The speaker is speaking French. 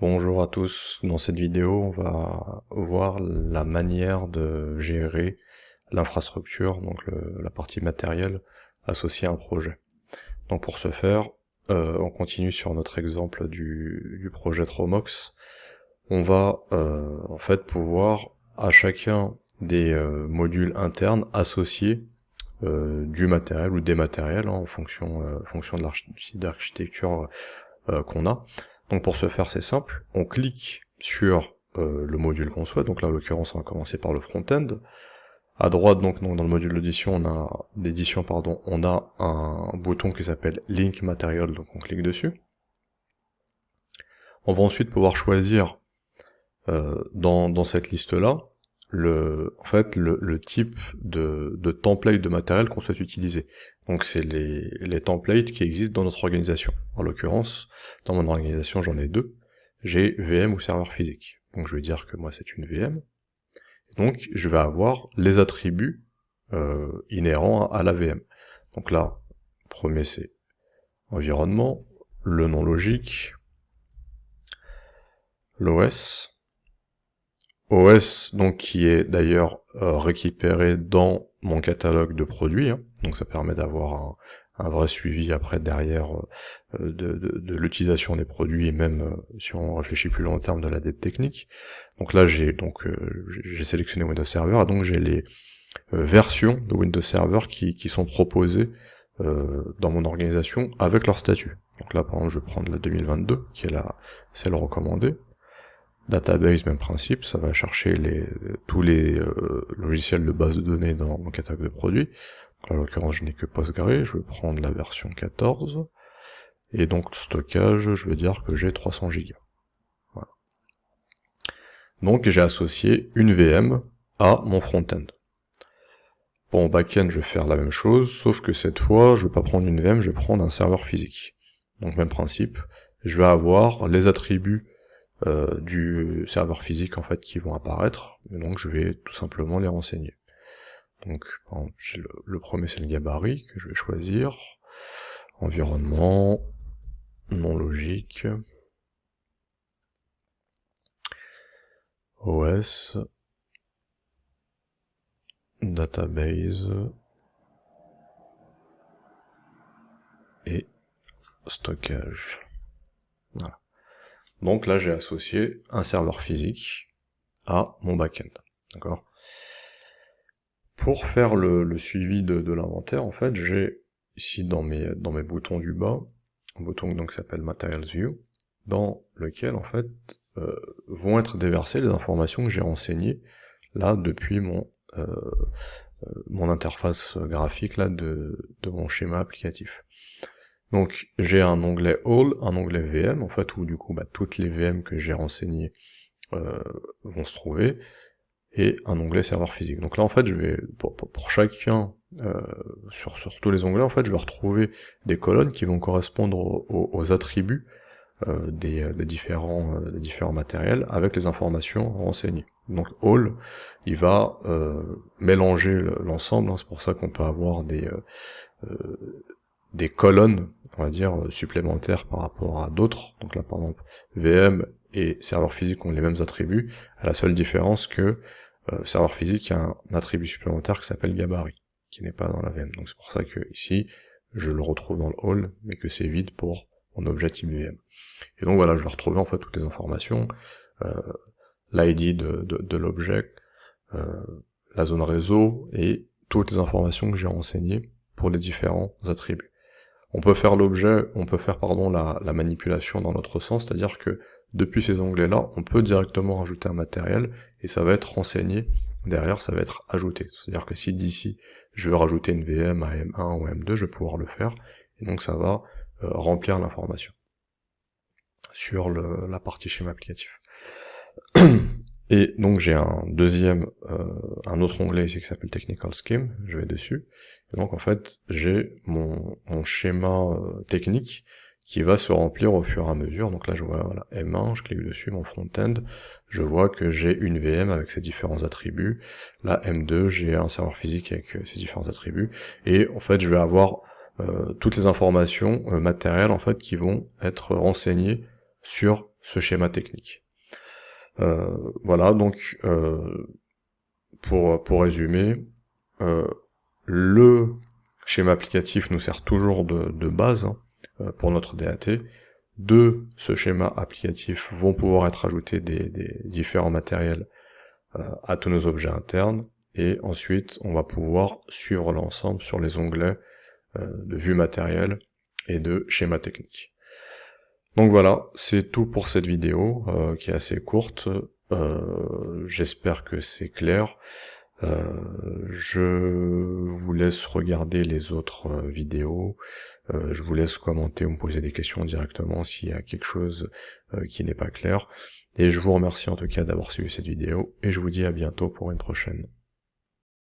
Bonjour à tous, dans cette vidéo on va voir la manière de gérer l'infrastructure, donc la partie matérielle associée à un projet. Donc pour ce faire, on continue sur notre exemple du projet Tromox. On va en fait pouvoir à chacun des modules internes associer du matériel ou des matériels en fonction de l'architecture qu'on a. Donc pour ce faire, c'est simple, on clique sur le module qu'on souhaite, donc là en l'occurrence on va commencer par le front-end. À droite, donc dans le module d'édition, on a un bouton qui s'appelle Link Material, donc on clique dessus. On va ensuite pouvoir choisir dans cette liste-là le type de template de matériel qu'on souhaite utiliser. Donc c'est les templates qui existent dans notre organisation. En l'occurrence, dans mon organisation, j'en ai deux. J'ai VM ou serveur physique. Donc je vais dire que moi c'est une VM. Donc je vais avoir les attributs inhérents à la VM. Donc là, premier c'est environnement, le nom logique, l'OS, OS donc qui est d'ailleurs récupéré dans mon catalogue de produits, hein. Donc ça permet d'avoir un vrai suivi après derrière de l'utilisation des produits et même si on réfléchit plus long terme de la dette technique. Donc là j'ai sélectionné Windows Server et donc j'ai les versions de Windows Server qui sont proposées dans mon organisation avec leur statut. Donc là par exemple je vais prendre la 2022 qui est celle recommandée. Database, même principe, ça va chercher tous les logiciels de base de données dans mon catalogue de produits. Donc là, en l'occurrence, je n'ai que Postgre, je vais prendre la version 14, et donc stockage, je vais dire que j'ai 300 Go. Voilà. Donc j'ai associé une VM à mon front-end. Pour mon back-end, je vais faire la même chose, sauf que cette fois, je vais pas prendre une VM, je vais prendre un serveur physique. Donc même principe, je vais avoir les attributs du serveur physique en fait qui vont apparaître, et donc je vais tout simplement les renseigner. Donc le premier c'est le gabarit que je vais choisir, environnement, nom logique, OS, database et stockage. Voilà. Donc là j'ai associé un serveur physique à mon backend. D'accord. Pour faire le suivi de l'inventaire, en fait, j'ai ici dans mes boutons du bas, un bouton donc qui s'appelle Materials View, dans lequel en fait vont être déversées les informations que j'ai renseignées là depuis mon interface graphique là de mon schéma applicatif. Donc j'ai un onglet All, un onglet VM, en fait, où du coup toutes les VM que j'ai renseignées vont se trouver, et un onglet serveur physique. Donc là en fait je vais, pour chacun, sur tous les onglets, en fait je vais retrouver des colonnes qui vont correspondre aux attributs des différents matériels avec les informations renseignées. Donc all, il va mélanger l'ensemble, hein, c'est pour ça qu'on peut avoir des colonnes, on va dire, supplémentaires par rapport à d'autres. Donc là par exemple, VM et serveur physique ont les mêmes attributs, à la seule différence que serveur physique a un attribut supplémentaire qui s'appelle gabarit, qui n'est pas dans la VM. Donc c'est pour ça que ici, je le retrouve dans le all, mais que c'est vide pour mon objet type VM. Et donc voilà, je vais retrouver en fait toutes les informations, l'ID de l'objet, la zone réseau, et toutes les informations que j'ai renseignées pour les différents attributs. On peut faire la manipulation dans l'autre sens, c'est-à-dire que depuis ces onglets-là, on peut directement rajouter un matériel, et ça va être renseigné, derrière ça va être ajouté. C'est-à-dire que si d'ici je veux rajouter une VM à M1 ou M2, je vais pouvoir le faire, et donc ça va remplir l'information sur la partie schéma applicatif. Et donc j'ai un autre onglet ici qui s'appelle Technical Scheme, je vais dessus, et donc en fait j'ai mon schéma technique qui va se remplir au fur et à mesure. Donc là je vois, voilà, M1, je clique dessus, mon front-end, je vois que j'ai une VM avec ses différents attributs, là M2, j'ai un serveur physique avec ses différents attributs, et en fait je vais avoir toutes les informations matérielles en fait qui vont être renseignées sur ce schéma technique. Voilà, donc pour résumer, le schéma applicatif nous sert toujours de base pour notre DAT. De ce schéma applicatif vont pouvoir être ajoutés des différents matériels à tous nos objets internes, et ensuite on va pouvoir suivre l'ensemble sur les onglets de vue matérielle et de schéma technique. Donc voilà, c'est tout pour cette vidéo qui est assez courte. J'espère que c'est clair. Je vous laisse regarder les autres vidéos, je vous laisse commenter ou me poser des questions directement s'il y a quelque chose qui n'est pas clair, et je vous remercie en tout cas d'avoir suivi cette vidéo, et je vous dis à bientôt pour une prochaine.